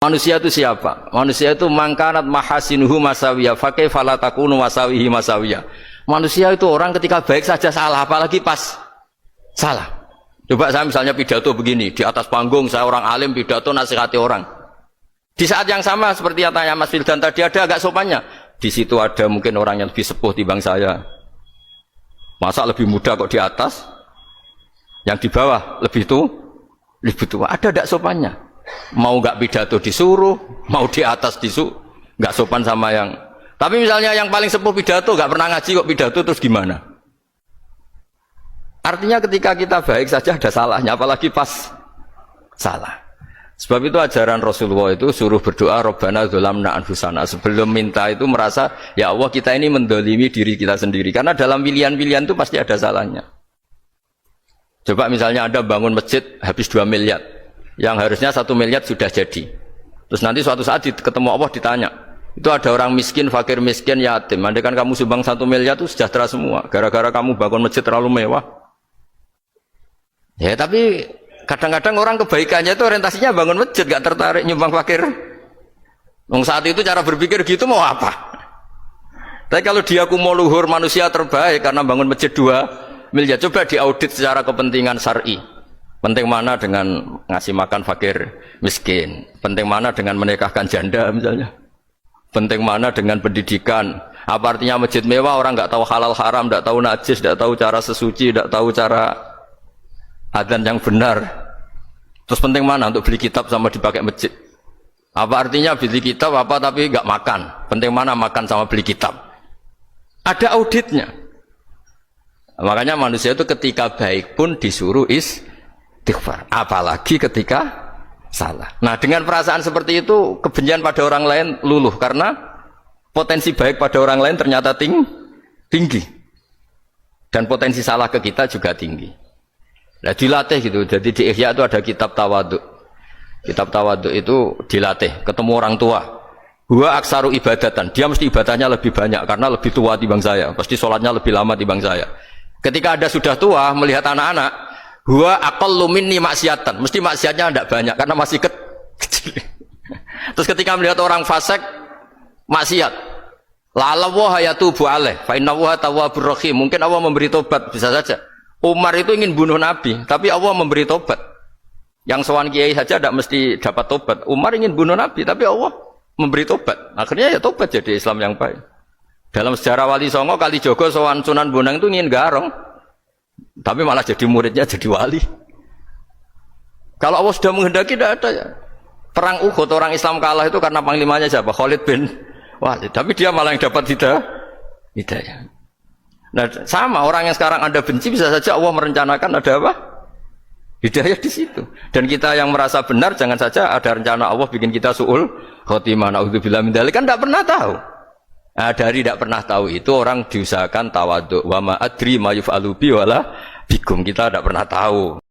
Manusia itu siapa? Manusia itu mangkanat mahasinuhu masawiyah fakih falatakunu masawihi masawiyah. Manusia itu orang ketika baik saja salah, apalagi pas salah. Coba saya misalnya pidato begini, di atas panggung saya orang alim pidato nasihati orang. Di saat yang sama seperti yang tanya Mas Fildan tadi, ada agak sopannya. Di situ ada mungkin orang yang lebih sepuh timbang saya. Masa lebih muda kok di atas? Yang di bawah lebih tua. Ada agak sopannya. Mau nggak pidato disuruh, mau di atas disuruh, nggak sopan sama yang. Tapi misalnya yang paling sepuh pidato nggak pernah ngaji kok pidato, terus gimana? Artinya ketika kita baik saja ada salahnya, apalagi pas salah. Sebab itu ajaran Rasulullah itu suruh berdoa Rabbana dzolamna anfusana. Sebelum minta itu merasa ya Allah kita ini mendolimi diri kita sendiri. Karena dalam pilihan-pilihan itu pasti ada salahnya. Coba misalnya Anda bangun masjid habis 2 miliar. Yang harusnya 1 miliar sudah jadi. Terus nanti suatu saat ketemu Allah ditanya, itu ada orang miskin, fakir miskin, yatim. Andai kan kamu sumbang 1 miliar itu sejahtera semua. Gara-gara kamu bangun masjid terlalu mewah. Ya tapi kadang-kadang orang kebaikannya itu orientasinya bangun masjid, gak tertarik nyumbang fakir. Saat itu cara berpikir gitu mau apa? Tapi kalau dia mau luhur manusia terbaik karena bangun masjid 2 miliar, coba diaudit secara kepentingan syar'i. Penting mana dengan ngasih makan fakir miskin? Penting mana dengan menikahkan janda misalnya? Penting mana dengan pendidikan? Apa artinya masjid mewah orang nggak tahu halal haram, nggak tahu najis, nggak tahu cara sesuci, nggak tahu cara adzan yang benar? Terus penting mana untuk beli kitab sama dipakai masjid? Apa artinya beli kitab apa tapi nggak makan? Penting mana makan sama beli kitab? Ada auditnya. Makanya manusia itu ketika baik pun disuruh istighfar, apalagi ketika salah. Nah dengan perasaan seperti itu kebencian pada orang lain luluh karena potensi baik pada orang lain ternyata tinggi dan potensi salah ke kita juga tinggi. Nah dilatih gitu. Jadi di Ihya itu ada kitab tawaduk. Kitab tawaduk itu dilatih ketemu orang tua. Huwa aksaru ibadatan, dia mesti ibadahnya lebih banyak karena lebih tua timbang saya, pasti sholatnya lebih lama timbang saya. Ketika Anda sudah tua melihat anak-anak, huwa aqallu minni maksiatan, mesti maksiatnya tidak banyak karena masih kecil. Terus ketika melihat orang fasik maksiat, la'allahu yatubu alaih fa innahu tawwabur rahim, mungkin Allah memberi tobat, bisa saja. Umar itu ingin bunuh Nabi, tapi Allah memberi tobat. Yang sowan kiai saja tidak mesti dapat tobat. Umar ingin bunuh Nabi, tapi Allah memberi tobat. Akhirnya ya tobat jadi Islam yang baik. Dalam sejarah Wali Songo, Kalijogo sowan Sunan Bonang itu ingin garong, tapi malah jadi muridnya jadi wali. Kalau Allah sudah menghendaki tidak ada ya. Perang Uhud orang Islam kalah itu karena panglimanya siapa? Khalid bin Walid. Tapi dia malah yang dapat hidayah. Nah sama orang yang sekarang Anda benci bisa saja Allah merencanakan ada apa? Hidayah di situ. Dan kita yang merasa benar jangan saja ada rencana Allah bikin kita su'ul khotimah. Na'udzubillah min dzalik, kan tidak pernah tahu. Nah, dari tidak pernah tahu itu orang diusahakan tawaduk. Wa ma adri ma yuf'alu bi wala bikum, kita tidak pernah tahu.